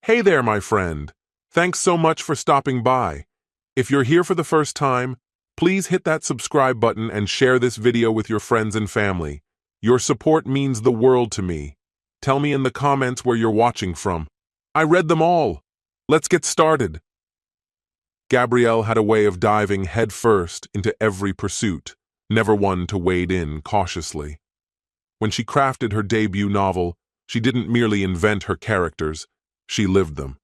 Hey there, my friend. Thanks so much for stopping by. If you're here for the first time, please hit that subscribe button and share this video with your friends and family. Your support means the world to me. Tell me in the comments where you're watching from. I read them all. Let's get started. Gabrielle had a way of diving headfirst into every pursuit, never one to wade in cautiously. When she crafted her debut novel, she didn't merely invent her characters, she lived them.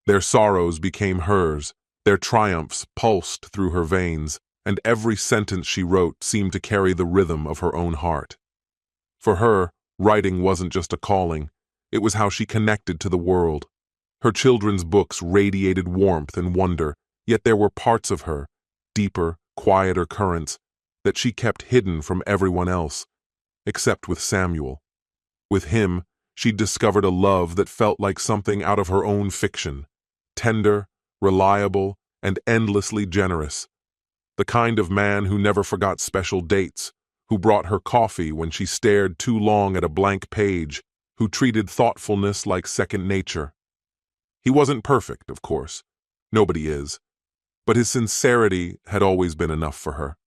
Their sorrows became hers, their triumphs pulsed through her veins, and every sentence she wrote seemed to carry the rhythm of her own heart. For her, writing wasn't just a calling, it was how she connected to the world. Her children's books radiated warmth and wonder, yet there were parts of her, deeper, quieter currents, that she kept hidden from everyone else, except with Samuel. With him, she'd discovered a love that felt like something out of her own fiction, tender, reliable, and endlessly generous. The kind of man who never forgot special dates, who brought her coffee when she stared too long at a blank page, who treated thoughtfulness like second nature. He wasn't perfect, of course. Nobody is. But his sincerity had always been enough for her.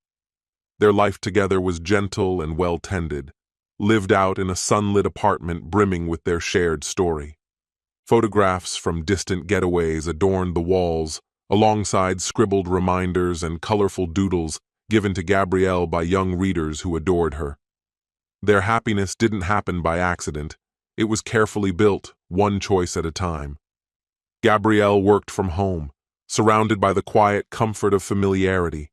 Their life together was gentle and well-tended, lived out in a sunlit apartment brimming with their shared story. Photographs from distant getaways adorned the walls, alongside scribbled reminders and colorful doodles given to Gabrielle by young readers who adored her. Their happiness didn't happen by accident. It was carefully built, one choice at a time. Gabrielle worked from home, surrounded by the quiet comfort of familiarity.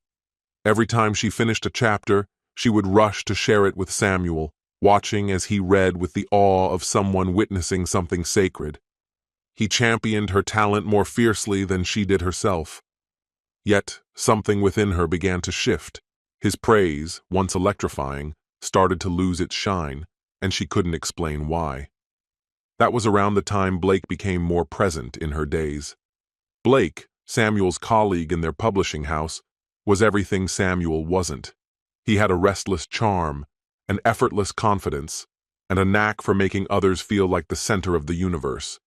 Every time she finished a chapter, she would rush to share it with Samuel, watching as he read with the awe of someone witnessing something sacred. He championed her talent more fiercely than she did herself. Yet, something within her began to shift. His praise, once electrifying, started to lose its shine, and she couldn't explain why. That was around the time Blake became more present in her days. Blake, Samuel's colleague in their publishing house, was everything Samuel wasn't. He had a restless charm, an effortless confidence, and a knack for making others feel like the center of the universe.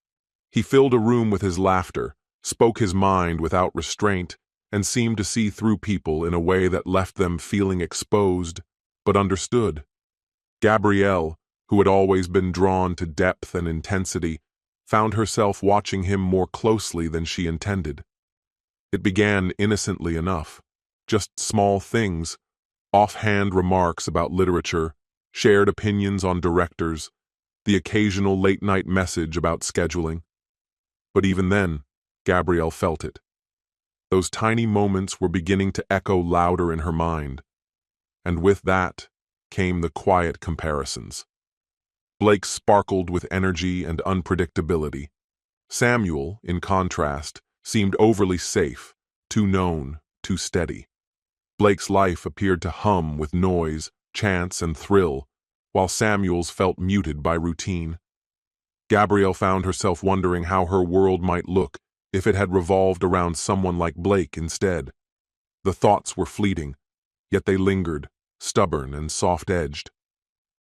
He filled a room with his laughter, spoke his mind without restraint, and seemed to see through people in a way that left them feeling exposed, but understood. Gabrielle, who had always been drawn to depth and intensity, found herself watching him more closely than she intended. It began innocently enough, just small things, offhand remarks about literature, shared opinions on directors, the occasional late-night message about scheduling. But even then, Gabrielle felt it. Those tiny moments were beginning to echo louder in her mind, and with that came the quiet comparisons. Blake sparkled with energy and unpredictability. Samuel, in contrast, seemed overly safe, too known, too steady. Blake's life appeared to hum with noise, chance, and thrill, while Samuel's felt muted by routine. Gabrielle found herself wondering how her world might look if it had revolved around someone like Blake instead. The thoughts were fleeting, yet they lingered, stubborn and soft-edged.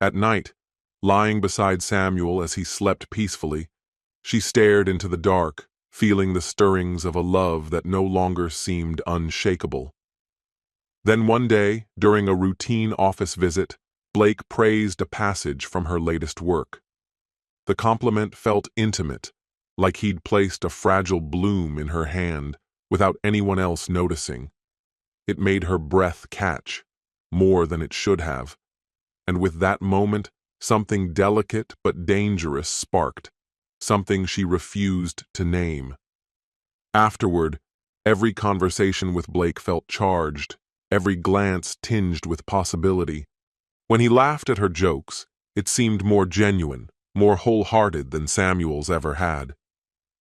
At night, lying beside Samuel as he slept peacefully, she stared into the dark, feeling the stirrings of a love that no longer seemed unshakable. Then one day, during a routine office visit, Blake praised a passage from her latest work. The compliment felt intimate, like he'd placed a fragile bloom in her hand without anyone else noticing. It made her breath catch, more than it should have, and with that moment, something delicate but dangerous sparked, something she refused to name. Afterward, every conversation with Blake felt charged, every glance tinged with possibility. When he laughed at her jokes, it seemed more genuine, more wholehearted than Samuel's ever had.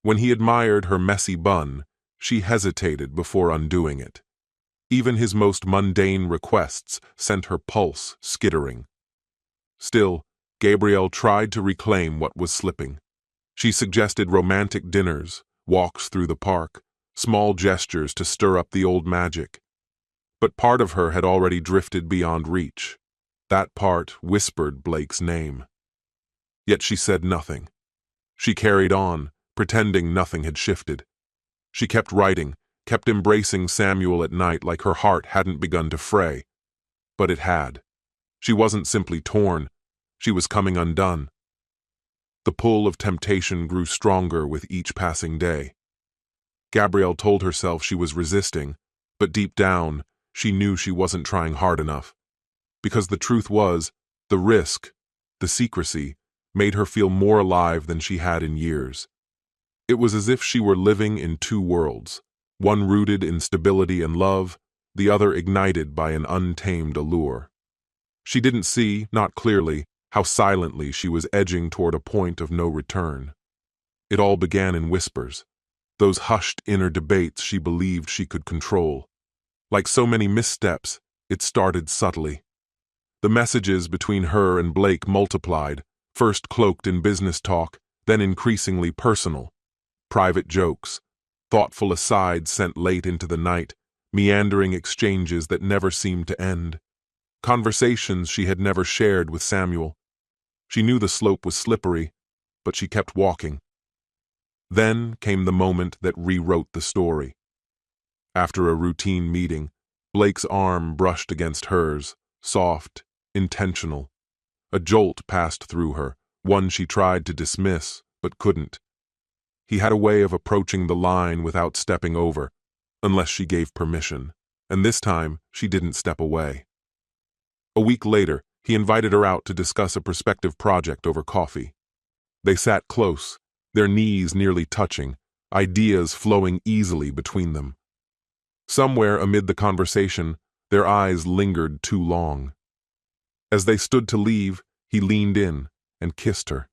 When he admired her messy bun, she hesitated before undoing it. Even his most mundane requests sent her pulse skittering. Still, Gabrielle tried to reclaim what was slipping. She suggested romantic dinners, walks through the park, small gestures to stir up the old magic. But part of her had already drifted beyond reach. That part whispered Blake's name. Yet she said nothing. She carried on, pretending nothing had shifted. She kept writing, kept embracing Samuel at night like her heart hadn't begun to fray. But it had. She wasn't simply torn, she was coming undone. The pull of temptation grew stronger with each passing day. Gabrielle told herself she was resisting, but deep down, she knew she wasn't trying hard enough. Because the truth was, the risk, the secrecy, made her feel more alive than she had in years. It was as if she were living in two worlds, one rooted in stability and love, the other ignited by an untamed allure. She didn't see, not clearly, how silently she was edging toward a point of no return. It all began in whispers, those hushed inner debates she believed she could control. Like so many missteps, it started subtly. The messages between her and Blake multiplied, first cloaked in business talk, then increasingly personal. Private jokes, thoughtful asides sent late into the night, meandering exchanges that never seemed to end. Conversations she had never shared with Samuel. She knew the slope was slippery, but she kept walking. Then came the moment that rewrote the story. After a routine meeting, Blake's arm brushed against hers, soft, intentional. A jolt passed through her, one she tried to dismiss, but couldn't. He had a way of approaching the line without stepping over, unless she gave permission, and this time she didn't step away. A week later, he invited her out to discuss a prospective project over coffee. They sat close, their knees nearly touching, ideas flowing easily between them. Somewhere amid the conversation, their eyes lingered too long. As they stood to leave, he leaned in and kissed her.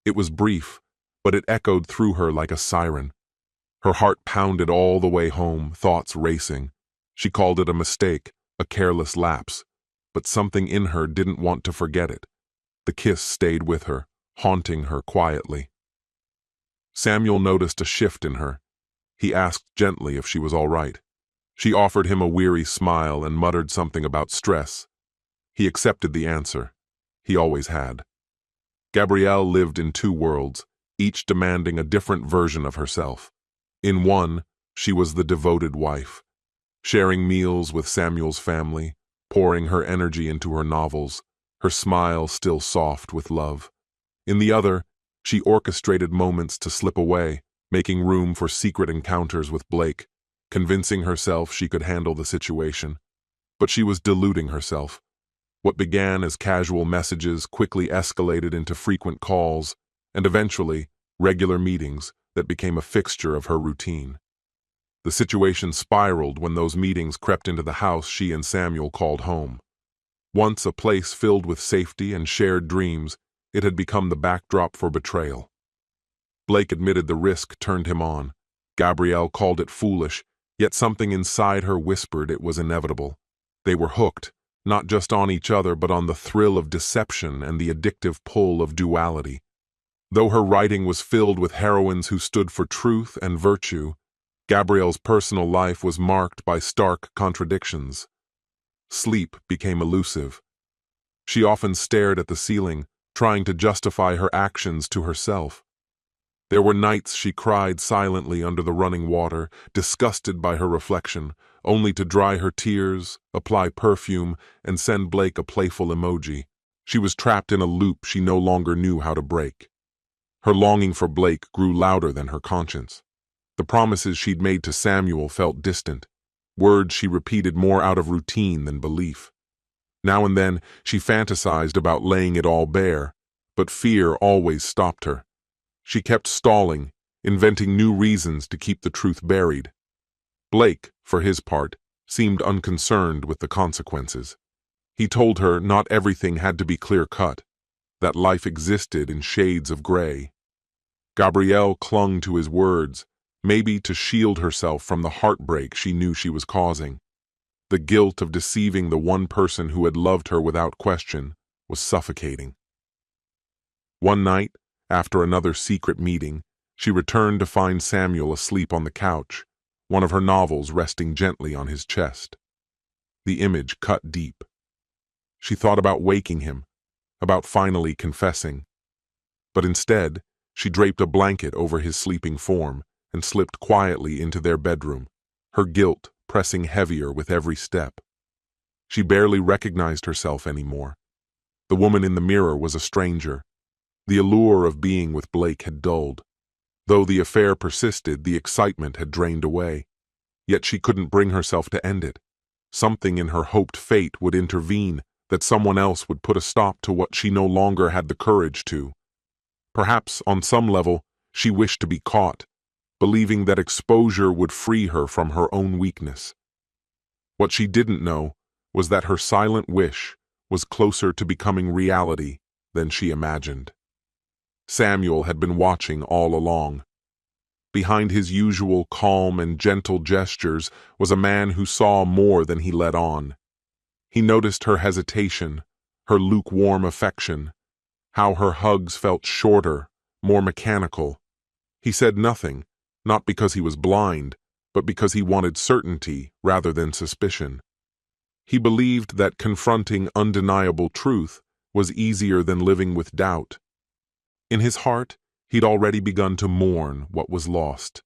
It was brief, but it echoed through her like a siren. Her heart pounded all the way home, thoughts racing. She called it a mistake, a careless lapse, but something in her didn't want to forget it. The kiss stayed with her, haunting her quietly. Samuel noticed a shift in her. He asked gently if she was all right. She offered him a weary smile and muttered something about stress. He accepted the answer. He always had. Gabrielle lived in two worlds, each demanding a different version of herself. In one, she was the devoted wife, sharing meals with Samuel's family, pouring her energy into her novels, her smile still soft with love. In the other, she orchestrated moments to slip away, making room for secret encounters with Blake, convincing herself she could handle the situation. But she was deluding herself. What began as casual messages quickly escalated into frequent calls, and eventually, regular meetings that became a fixture of her routine. The situation spiraled when those meetings crept into the house she and Samuel called home. Once a place filled with safety and shared dreams, it had become the backdrop for betrayal. Blake admitted the risk turned him on. Gabrielle called it foolish, yet something inside her whispered it was inevitable. They were hooked, not just on each other but on the thrill of deception and the addictive pull of duality. Though her writing was filled with heroines who stood for truth and virtue, Gabrielle's personal life was marked by stark contradictions. Sleep became elusive. She often stared at the ceiling, trying to justify her actions to herself. There were nights she cried silently under the running water, disgusted by her reflection, only to dry her tears, apply perfume, and send Blake a playful emoji. She was trapped in a loop she no longer knew how to break. Her longing for Blake grew louder than her conscience. The promises she'd made to Samuel felt distant, words she repeated more out of routine than belief. Now and then, she fantasized about laying it all bare, but fear always stopped her. She kept stalling, inventing new reasons to keep the truth buried. Blake, for his part, seemed unconcerned with the consequences. He told her not everything had to be clear-cut, that life existed in shades of gray. Gabrielle clung to his words, maybe to shield herself from the heartbreak she knew she was causing. The guilt of deceiving the one person who had loved her without question was suffocating. One night, after another secret meeting, she returned to find Samuel asleep on the couch, one of her novels resting gently on his chest. The image cut deep. She thought about waking him, about finally confessing. But instead, She draped a blanket over his sleeping form and slipped quietly into their bedroom, her guilt pressing heavier with every step. She barely recognized herself anymore. The woman in the mirror was a stranger. The allure of being with Blake had dulled. Though the affair persisted, the excitement had drained away. Yet she couldn't bring herself to end it. Something in her hoped fate would intervene, that someone else would put a stop to what she no longer had the courage to. Perhaps, on some level, she wished to be caught, believing that exposure would free her from her own weakness. What she didn't know was that her silent wish was closer to becoming reality than she imagined. Samuel had been watching all along. Behind his usual calm and gentle gestures was a man who saw more than he let on. He noticed her hesitation, her lukewarm affection, how her hugs felt shorter, more mechanical. He said nothing, not because he was blind, but because he wanted certainty rather than suspicion. He believed that confronting undeniable truth was easier than living with doubt. In his heart, he'd already begun to mourn what was lost.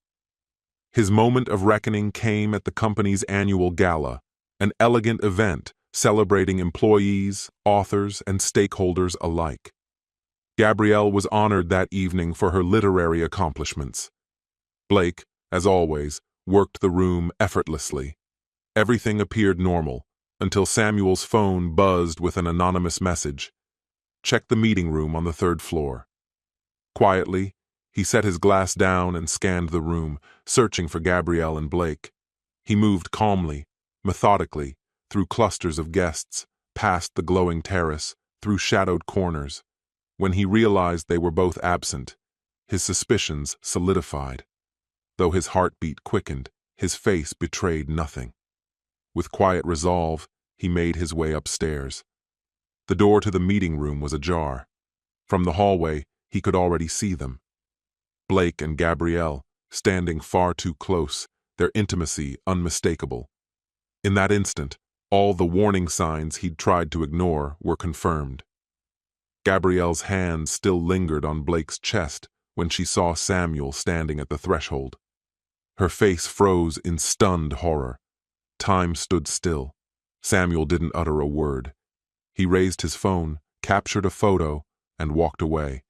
His moment of reckoning came at the company's annual gala, an elegant event celebrating employees, authors, and stakeholders alike. Gabrielle was honored that evening for her literary accomplishments. Blake, as always, worked the room effortlessly. Everything appeared normal, until Samuel's phone buzzed with an anonymous message. "Check the meeting room on the 3rd floor." Quietly, he set his glass down and scanned the room, searching for Gabrielle and Blake. He moved calmly, methodically, through clusters of guests, past the glowing terrace, through shadowed corners. When he realized they were both absent, his suspicions solidified. Though his heartbeat quickened, his face betrayed nothing. With quiet resolve, he made his way upstairs. The door to the meeting room was ajar. From the hallway, he could already see them. Blake and Gabrielle, standing far too close, their intimacy unmistakable. In that instant, all the warning signs he'd tried to ignore were confirmed. Gabrielle's hand still lingered on Blake's chest when she saw Samuel standing at the threshold. Her face froze in stunned horror. Time stood still. Samuel didn't utter a word. He raised his phone, captured a photo, and walked away.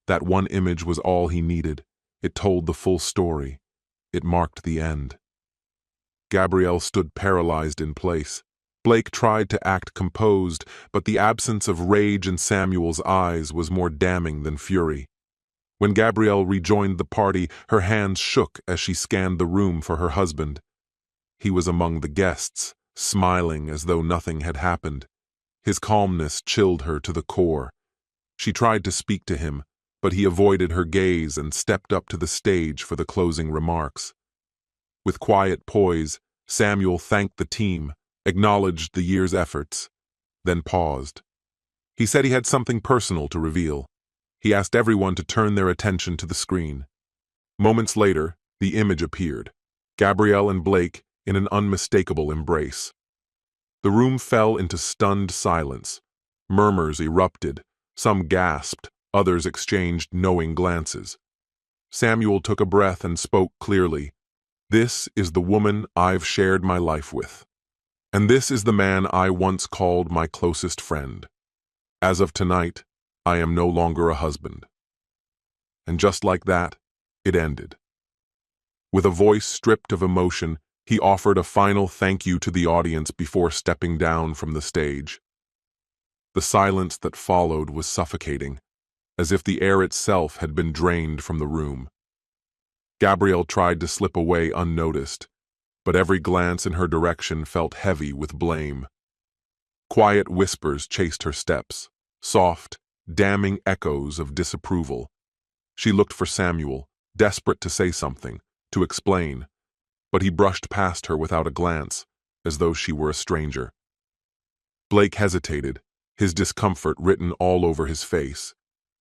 That one image was all he needed. It told the full story. It marked the end. Gabrielle stood paralyzed in place. Blake tried to act composed, but the absence of rage in Samuel's eyes was more damning than fury. When Gabrielle rejoined the party, her hands shook as she scanned the room for her husband. He was among the guests, smiling as though nothing had happened. His calmness chilled her to the core. She tried to speak to him, but he avoided her gaze and stepped up to the stage for the closing remarks. With quiet poise, Samuel thanked the team, acknowledged the year's efforts, then paused. He said he had something personal to reveal. He asked everyone to turn their attention to the screen. Moments later, the image appeared, Gabrielle and Blake in an unmistakable embrace. The room fell into stunned silence. Murmurs erupted. Some gasped, others exchanged knowing glances. Samuel took a breath and spoke clearly. "This is the woman I've shared my life with. And this is the man I once called my closest friend. As of tonight, I am no longer a husband." And just like that, it ended. With a voice stripped of emotion, he offered a final thank you to the audience before stepping down from the stage. The silence that followed was suffocating, as if the air itself had been drained from the room. Gabrielle tried to slip away unnoticed, but every glance in her direction felt heavy with blame. Quiet whispers chased her steps, soft, damning echoes of disapproval. She looked for Samuel, desperate to say something, to explain, but he brushed past her without a glance, as though she were a stranger. Blake hesitated, his discomfort written all over his face.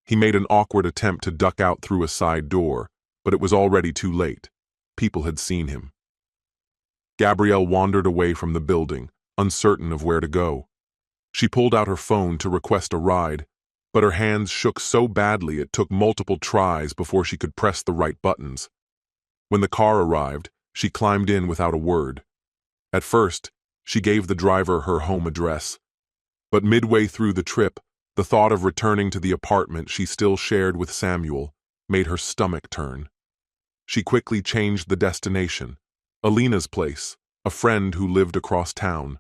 He made an awkward attempt to duck out through a side door, but it was already too late. People had seen him. Gabrielle wandered away from the building, uncertain of where to go. She pulled out her phone to request a ride, but her hands shook so badly it took multiple tries before she could press the right buttons. When the car arrived, she climbed in without a word. At first, she gave the driver her home address. But midway through the trip, the thought of returning to the apartment she still shared with Samuel made her stomach turn. She quickly changed the destination, Alina's place, a friend who lived across town.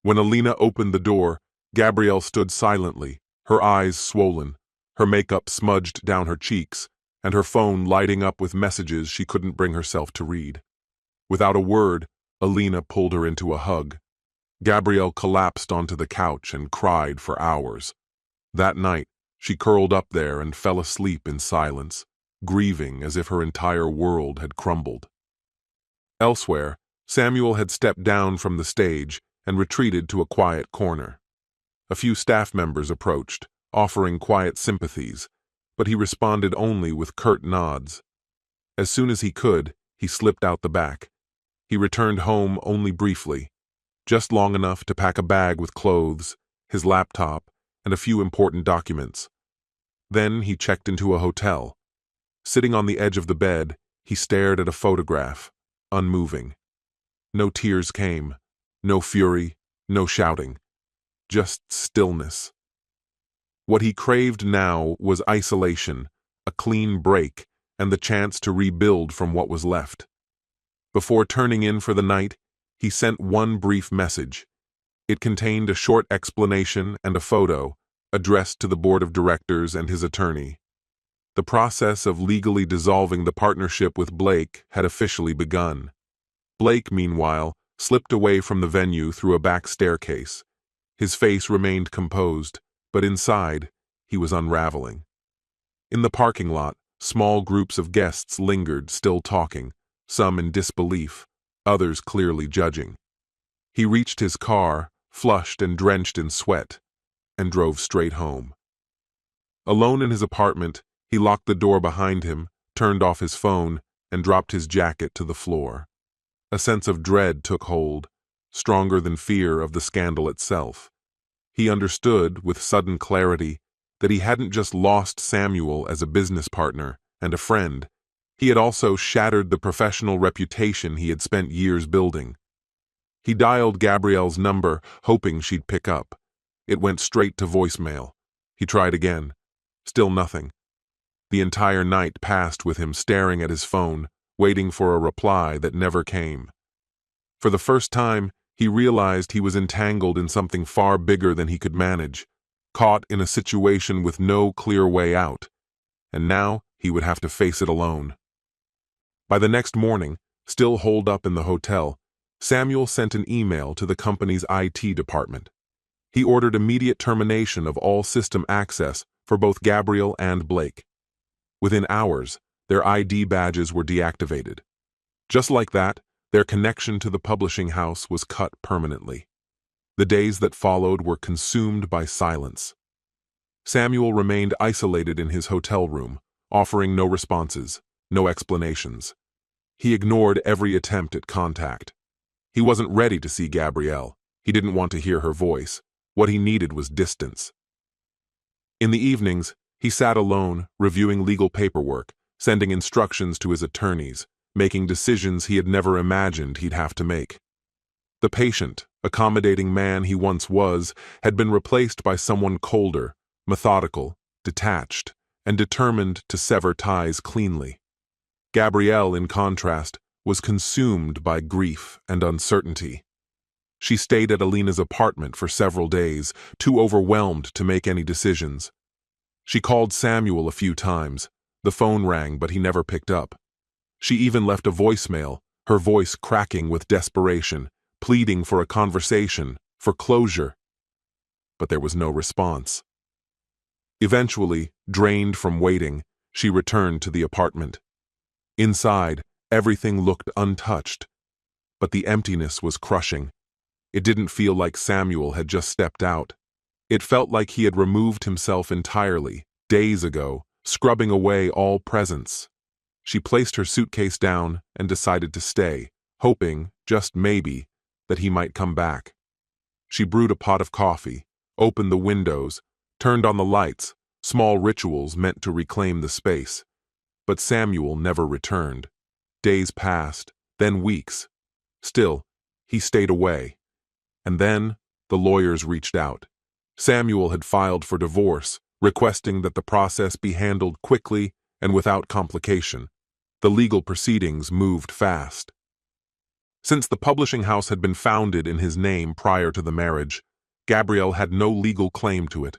When Alina opened the door, Gabrielle stood silently, her eyes swollen, her makeup smudged down her cheeks, and her phone lighting up with messages she couldn't bring herself to read. Without a word, Alina pulled her into a hug. Gabrielle collapsed onto the couch and cried for hours. That night, she curled up there and fell asleep in silence, grieving as if her entire world had crumbled. Elsewhere, Samuel had stepped down from the stage and retreated to a quiet corner. A few staff members approached, offering quiet sympathies, but he responded only with curt nods. As soon as he could, he slipped out the back. He returned home only briefly, just long enough to pack a bag with clothes, his laptop, and a few important documents. Then he checked into a hotel. Sitting on the edge of the bed, he stared at a photograph, unmoving. No tears came, no fury, no shouting, just stillness. What he craved now was isolation, a clean break, and the chance to rebuild from what was left. Before turning in for the night, he sent one brief message. It contained a short explanation and a photo, addressed to the board of directors and his attorney. The process of legally dissolving the partnership with Blake had officially begun. Blake, meanwhile, slipped away from the venue through a back staircase. His face remained composed, but inside, he was unraveling. In the parking lot, small groups of guests lingered, still talking, some in disbelief, others clearly judging. He reached his car, flushed and drenched in sweat, and drove straight home. Alone in his apartment, he locked the door behind him, turned off his phone, and dropped his jacket to the floor. A sense of dread took hold, stronger than fear of the scandal itself. He understood, with sudden clarity, that he hadn't just lost Samuel as a business partner and a friend, he had also shattered the professional reputation he had spent years building. He dialed Gabrielle's number, hoping she'd pick up. It went straight to voicemail. He tried again. Still nothing. The entire night passed with him staring at his phone, waiting for a reply that never came. For the first time, he realized he was entangled in something far bigger than he could manage, caught in a situation with no clear way out, and now he would have to face it alone. By the next morning, still holed up in the hotel, Samuel sent an email to the company's IT department. He ordered immediate termination of all system access for both Gabrielle and Blake. Within hours, their ID badges were deactivated. Just like that, their connection to the publishing house was cut permanently. The days that followed were consumed by silence. Samuel remained isolated in his hotel room, offering no responses, no explanations. He ignored every attempt at contact. He wasn't ready to see Gabrielle. He didn't want to hear her voice. What he needed was distance. In the evenings, he sat alone, reviewing legal paperwork, sending instructions to his attorneys, making decisions he had never imagined he'd have to make. The patient, accommodating man he once was, had been replaced by someone colder, methodical, detached, and determined to sever ties cleanly. Gabrielle, in contrast, was consumed by grief and uncertainty. She stayed at Alina's apartment for several days, too overwhelmed to make any decisions. She called Samuel a few times. The phone rang, but he never picked up. She even left a voicemail, her voice cracking with desperation, pleading for a conversation, for closure. But there was no response. Eventually, drained from waiting, she returned to the apartment. Inside, everything looked untouched, but the emptiness was crushing. It didn't feel like Samuel had just stepped out. It felt like he had removed himself entirely, days ago, scrubbing away all presence. She placed her suitcase down and decided to stay, hoping, just maybe, that he might come back. She brewed a pot of coffee, opened the windows, turned on the lights, small rituals meant to reclaim the space. But Samuel never returned. Days passed, then weeks. Still, he stayed away. And then, the lawyers reached out. Samuel had filed for divorce, requesting that the process be handled quickly and without complication. The legal proceedings moved fast. Since the publishing house had been founded in his name prior to the marriage, Gabrielle had no legal claim to it.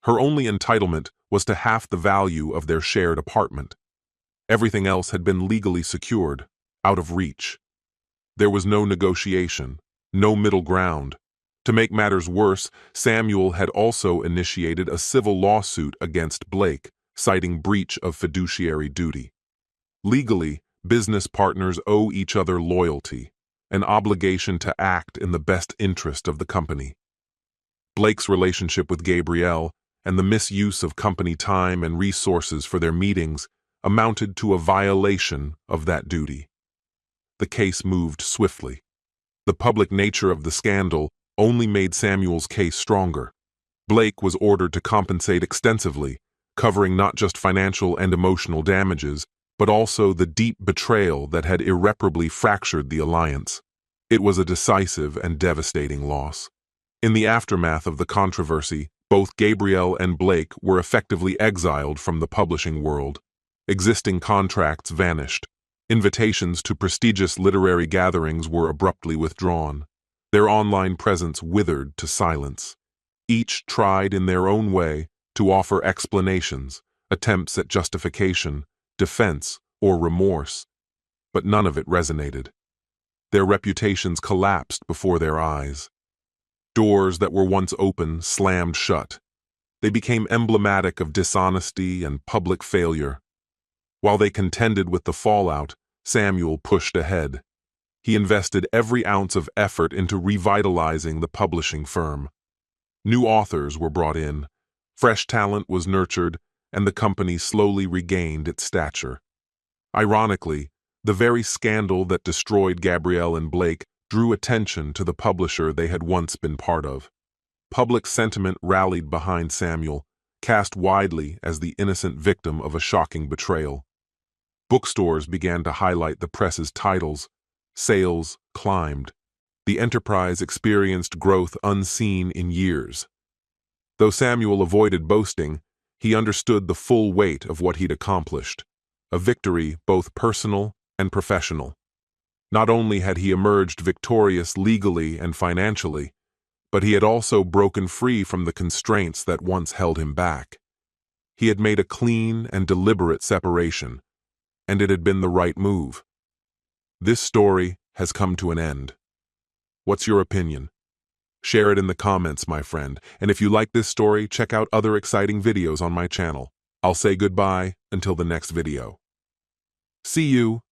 Her only entitlement was to half the value of their shared apartment. Everything else had been legally secured, out of reach. There was no negotiation, no middle ground. To make matters worse, Samuel had also initiated a civil lawsuit against Blake, citing breach of fiduciary duty. Legally, business partners owe each other loyalty, an obligation to act in the best interest of the company. Blake's relationship with Gabrielle and the misuse of company time and resources for their meetings amounted to a violation of that duty. The case moved swiftly. The public nature of the scandal only made Samuel's case stronger. Blake was ordered to compensate extensively, covering not just financial and emotional damages, but also the deep betrayal that had irreparably fractured the alliance. It was a decisive and devastating loss. In the aftermath of the controversy, both Gabrielle and Blake were effectively exiled from the publishing world. Existing contracts vanished. Invitations to prestigious literary gatherings were abruptly withdrawn. Their online presence withered to silence. Each tried in their own way to offer explanations, attempts at justification, defense, or remorse, but none of it resonated. Their reputations collapsed before their eyes. Doors that were once open slammed shut. They became emblematic of dishonesty and public failure. While they contended with the fallout, Samuel pushed ahead. He invested every ounce of effort into revitalizing the publishing firm. New authors were brought in, fresh talent was nurtured, and the company slowly regained its stature. Ironically, the very scandal that destroyed Gabrielle and Blake drew attention to the publisher they had once been part of. Public sentiment rallied behind Samuel, cast widely as the innocent victim of a shocking betrayal. Bookstores began to highlight the press's titles. Sales climbed. The enterprise experienced growth unseen in years. Though Samuel avoided boasting, he understood the full weight of what he'd accomplished, a victory both personal and professional. Not only had he emerged victorious legally and financially, but he had also broken free from the constraints that once held him back. He had made a clean and deliberate separation, and it had been the right move. This story has come to an end. What's your opinion? Share it in the comments, my friend, and if you like this story, check out other exciting videos on my channel. I'll say goodbye until the next video. See you.